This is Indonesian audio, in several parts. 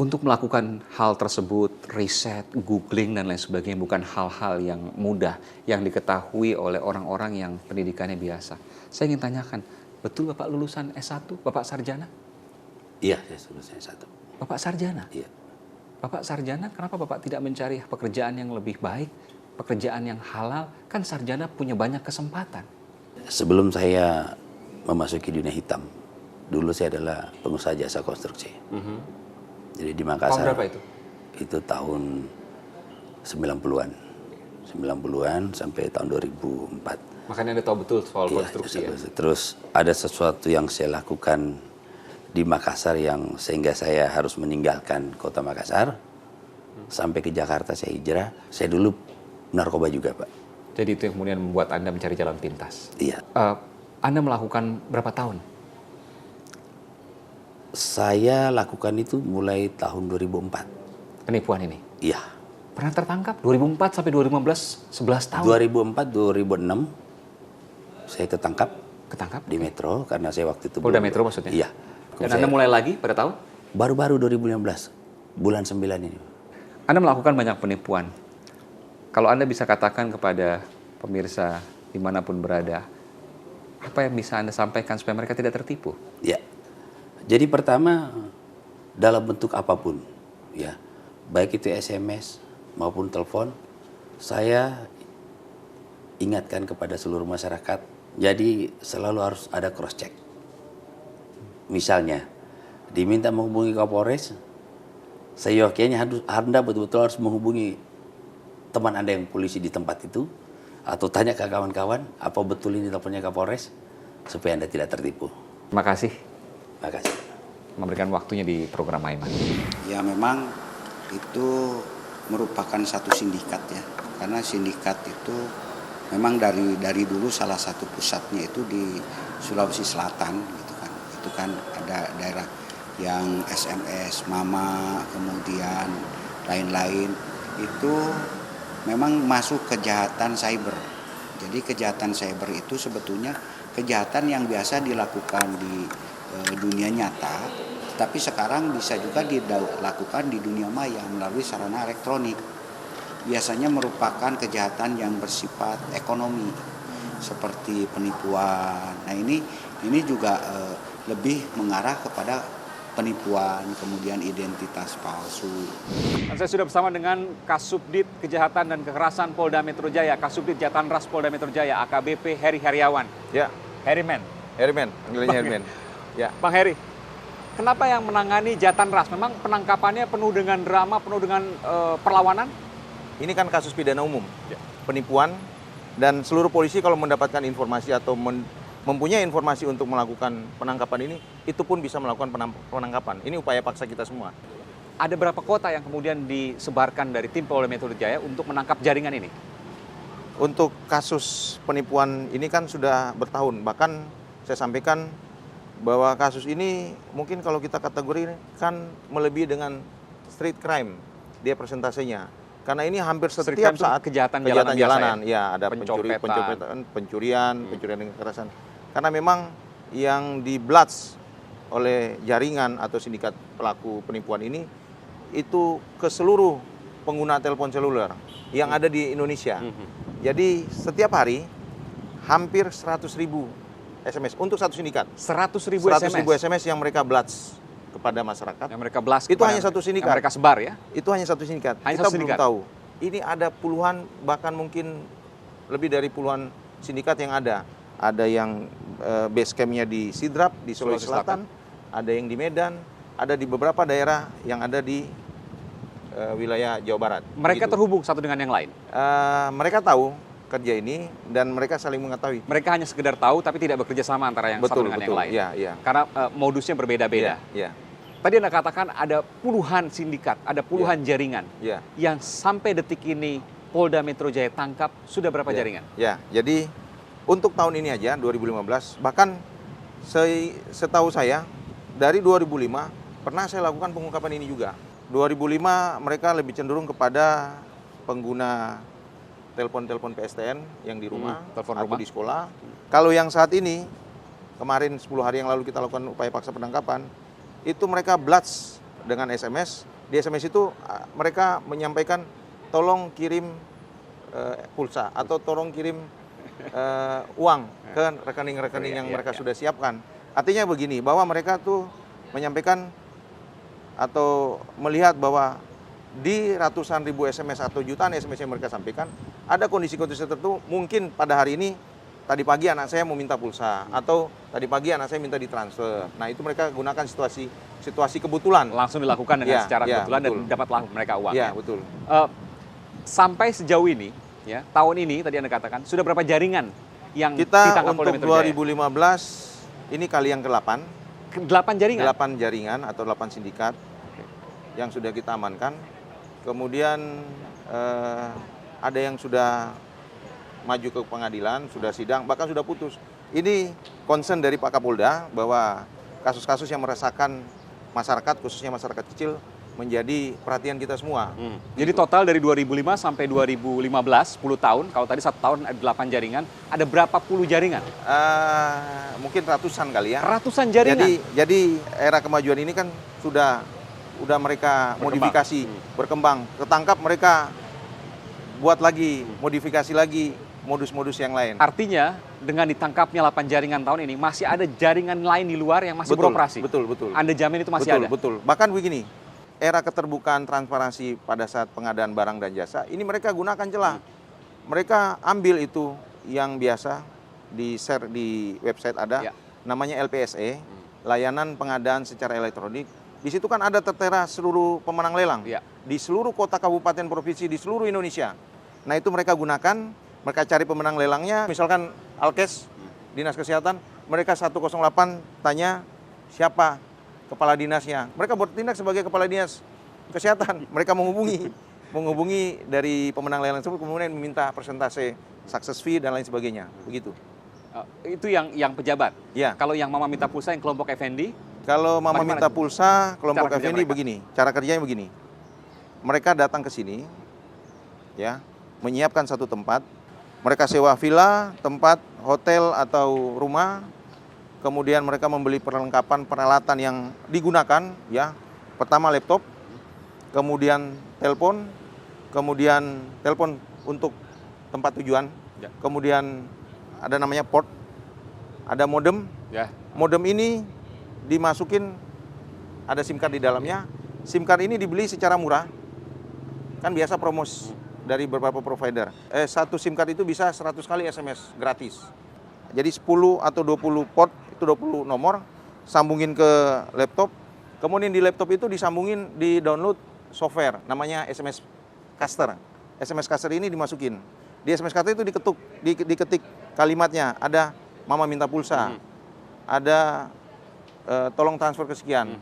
Untuk melakukan hal tersebut, riset, googling, dan lain sebagainya bukan hal-hal yang mudah, yang diketahui oleh orang-orang yang pendidikannya biasa. Saya ingin tanyakan, betul Bapak lulusan S1, Bapak sarjana? Iya, saya lulusan S1. Bapak sarjana? Iya. Bapak sarjana, kenapa Bapak tidak mencari pekerjaan yang lebih baik, pekerjaan yang halal? Kan sarjana punya banyak kesempatan. Sebelum saya memasuki dunia hitam, dulu saya adalah pengusaha jasa konstruksi. Jadi di Makassar. Tahun berapa itu? Itu tahun 90-an. 90-an sampai tahun 2004. Makanya Anda tahu betul soal Iya, konstruksi ya? Terus ada sesuatu yang saya lakukan di Makassar yang sehingga saya harus meninggalkan kota Makassar. Sampai ke Jakarta saya hijrah. Saya dulu narkoba juga, Pak. Jadi itu yang kemudian membuat Anda mencari jalan pintas. Iya. Anda melakukan berapa tahun? Saya lakukan itu mulai tahun 2004. Penipuan ini? Iya. Pernah tertangkap 2004 sampai 2015, 11 tahun. 2004-2006 saya tertangkap Ketangkap? di Metro karena saya waktu itu Polda belum- Metro maksudnya? Iya. Dan Anda mulai lagi pada tahun? Baru-baru 2016, bulan 9 ini. Anda melakukan banyak penipuan. Kalau Anda bisa katakan kepada pemirsa dimanapun berada, apa yang bisa Anda sampaikan supaya mereka tidak tertipu? Ya. Jadi pertama dalam bentuk apapun, ya, baik itu SMS maupun telepon, saya ingatkan kepada seluruh masyarakat. Jadi selalu harus ada cross check. Misalnya diminta menghubungi Kapolres, seyogyanya Anda betul-betul harus menghubungi teman Anda yang polisi di tempat itu, atau tanya ke kawan-kawan apa betul ini teleponnya Kapolres, supaya Anda tidak tertipu. Terima kasih Terima kasih. memberikan waktunya di program Aiman. Ya memang itu merupakan satu sindikat ya, karena sindikat itu memang dari dulu salah satu pusatnya itu di Sulawesi Selatan gitu kan. Itu kan ada daerah yang SMS, Mama, kemudian lain-lain itu memang masuk kejahatan cyber. Jadi kejahatan cyber itu sebetulnya kejahatan yang biasa dilakukan di dunia nyata, tapi sekarang bisa juga dilakukan di dunia maya melalui sarana elektronik. Biasanya merupakan kejahatan yang bersifat ekonomi, seperti penipuan. Nah ini juga lebih mengarah kepada penipuan, kemudian identitas palsu. Dan saya sudah bersama dengan Kasubdit Kejahatan dan Kekerasan Polda Metro Jaya, Kasubdit Jatanras Polda Metro Jaya, AKBP Heri Heriawan. Ya, Heriman. Herimen, panggilannya Herimen. Ya. Bang Heri, kenapa yang menangani Jatanras? Memang penangkapannya penuh dengan drama, penuh dengan perlawanan? Ini kan kasus pidana umum, penipuan, dan seluruh polisi kalau mendapatkan informasi atau mempunyai informasi untuk melakukan penangkapan ini, itu pun bisa melakukan penangkapan. Ini upaya paksa kita semua. Ada berapa kota yang kemudian disebarkan dari tim Polda Metro Jaya untuk menangkap jaringan ini? Untuk kasus penipuan ini kan sudah bertahun, bahkan saya sampaikan bahwa kasus ini mungkin kalau kita kategorikan melebihi dengan street crime dia persentasenya. Karena ini hampir setiap saat kejahatan jalanan, ya ada pencopetan, pencurian dengan kekerasan. Karena memang yang di-blast oleh jaringan atau sindikat pelaku penipuan ini itu ke seluruh pengguna telepon seluler yang ada di Indonesia. Jadi setiap hari hampir 100.000 SMS untuk satu sindikat. 100.000 SMS yang mereka blast kepada masyarakat. Yang mereka blast itu hanya satu sindikat. Yang mereka sebar ya? Itu hanya satu sindikat. Hanya kita satu belum sindikat. tahu. Ini ada puluhan, bahkan mungkin lebih dari puluhan sindikat yang ada. Ada yang base camp-nya di Sidrap, di Sulawesi Selatan. Ada yang di Medan. Ada di beberapa daerah yang ada di wilayah Jawa Barat. Mereka gitu. terhubung satu dengan yang lain? Mereka tahu kerja ini dan mereka saling mengetahui. Mereka hanya sekedar tahu tapi tidak bekerja sama antara yang satu dengan yang lain. Ya. Karena modusnya berbeda-beda. Ya. Tadi Anda katakan ada puluhan sindikat, ada puluhan jaringan Ya. yang sampai detik ini Polda Metro Jaya tangkap. Sudah berapa jaringan? Ya, jadi untuk tahun ini aja 2015 bahkan setahu saya dari 2005 pernah saya lakukan pengungkapan ini juga. 2005 mereka lebih cenderung kepada pengguna telepon PSTN yang di rumah telepon atau rumah di sekolah. Kalau yang saat ini, kemarin 10 hari yang lalu kita lakukan upaya paksa penangkapan, itu mereka blast dengan SMS. Di SMS itu mereka menyampaikan tolong kirim pulsa atau tolong kirim uang ke rekening-rekening yang mereka sudah siapkan. Artinya begini, bahwa mereka tuh menyampaikan atau melihat bahwa di ratusan ribu SMS atau jutaan SMS yang mereka sampaikan, ada kondisi-kondisi tertentu, mungkin pada hari ini, tadi pagi anak saya mau minta pulsa, atau tadi pagi anak saya minta ditransfer. Nah, itu mereka gunakan situasi kebetulan. Langsung dilakukan dengan secara kebetulan betul. dan dapatlah mereka uang. Iya, betul. Sampai sejauh ini, ya tahun ini tadi Anda katakan, sudah berapa jaringan yang Kita ditangkap untuk oleh Metro Jaya? 2015, ini kali yang ke-8. 8 jaringan? 8 jaringan atau 8 sindikat yang sudah kita amankan. Kemudian ada yang sudah maju ke pengadilan, sudah sidang, bahkan sudah putus. Ini concern dari Pak Kapolda bahwa kasus-kasus yang meresahkan masyarakat, khususnya masyarakat kecil, menjadi perhatian kita semua. Jadi total dari 2005 sampai 2015, 10 tahun, kalau tadi 1 tahun ada 8 jaringan, ada berapa puluh jaringan? Mungkin ratusan kali ya. Ratusan jaringan? Jadi era kemajuan ini kan sudah mereka modifikasi, berkembang. Ketangkap mereka buat lagi, modifikasi lagi, modus-modus yang lain. Artinya dengan ditangkapnya 8 jaringan tahun ini, masih ada jaringan lain di luar yang masih beroperasi? Betul. Anda jamin itu masih ada? Betul. Bahkan begini, era keterbukaan transparansi pada saat pengadaan barang dan jasa, ini mereka gunakan celah. Mereka ambil itu yang biasa, di-share di website ada, namanya LPSE, Layanan Pengadaan Secara Elektronik. Di situ kan ada tertera seluruh pemenang lelang di seluruh kota, kabupaten, provinsi di seluruh Indonesia. Nah, itu mereka gunakan, mereka cari pemenang lelangnya, misalkan Alkes, Dinas Kesehatan, mereka 108 tanya siapa kepala dinasnya. Mereka bertindak sebagai kepala dinas kesehatan. Mereka menghubungi dari pemenang lelang tersebut, kemudian meminta persentase success fee dan lain sebagainya. Begitu. Itu yang pejabat? Ya. Kalau yang Mama minta pulsa, yang kelompok Effendi? Kalau Mama Bagaimana? minta pulsa, kelompok Cara kerja Effendi mereka? begini. Cara kerjanya begini. Mereka datang ke sini, ya, menyiapkan satu tempat. Mereka sewa villa, tempat, hotel atau rumah. Kemudian mereka membeli perlengkapan peralatan yang digunakan, ya. Pertama laptop, kemudian telepon untuk tempat tujuan. Kemudian ada namanya port, ada modem. Modem ini dimasukin, ada SIM card di dalamnya. SIM card ini dibeli secara murah. Kan biasa promos dari beberapa provider. Satu SIM card itu bisa 100 kali SMS gratis. Jadi 10 atau 20 port, itu 20 nomor, sambungin ke laptop. Kemudian di laptop itu disambungin, di-download software, namanya SMS Caster. SMS Caster ini dimasukin. Di SMS Caster itu diketik kalimatnya, ada Mama minta pulsa, ada tolong transfer kesekian.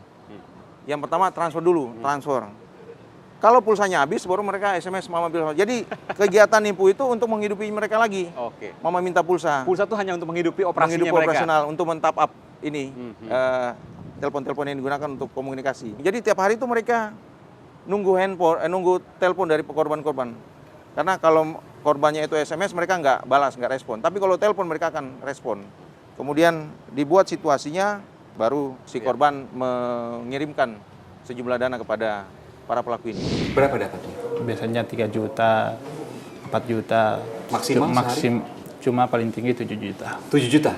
Yang pertama transfer dulu, transfer. Kalau pulsanya habis, baru mereka SMS Mama bilang. Jadi kegiatan nipu itu untuk menghidupi mereka lagi. Oke. Mama minta pulsa. Pulsa itu hanya untuk menghidupi operasinya Menghidupi mereka? operasional, untuk men-top up ini. Telepon-telepon yang digunakan untuk komunikasi. Jadi tiap hari itu mereka nunggu nunggu telepon dari korban-korban. Karena kalau korbannya itu SMS, mereka nggak balas, nggak respon. Tapi kalau telepon, mereka akan respon. Kemudian dibuat situasinya, baru si korban mengirimkan sejumlah dana kepada para pelaku ini. Berapa dapatnya? Biasanya 3 juta, 4 juta. Maksimal sehari? Cuma paling tinggi 7 juta. 7 juta?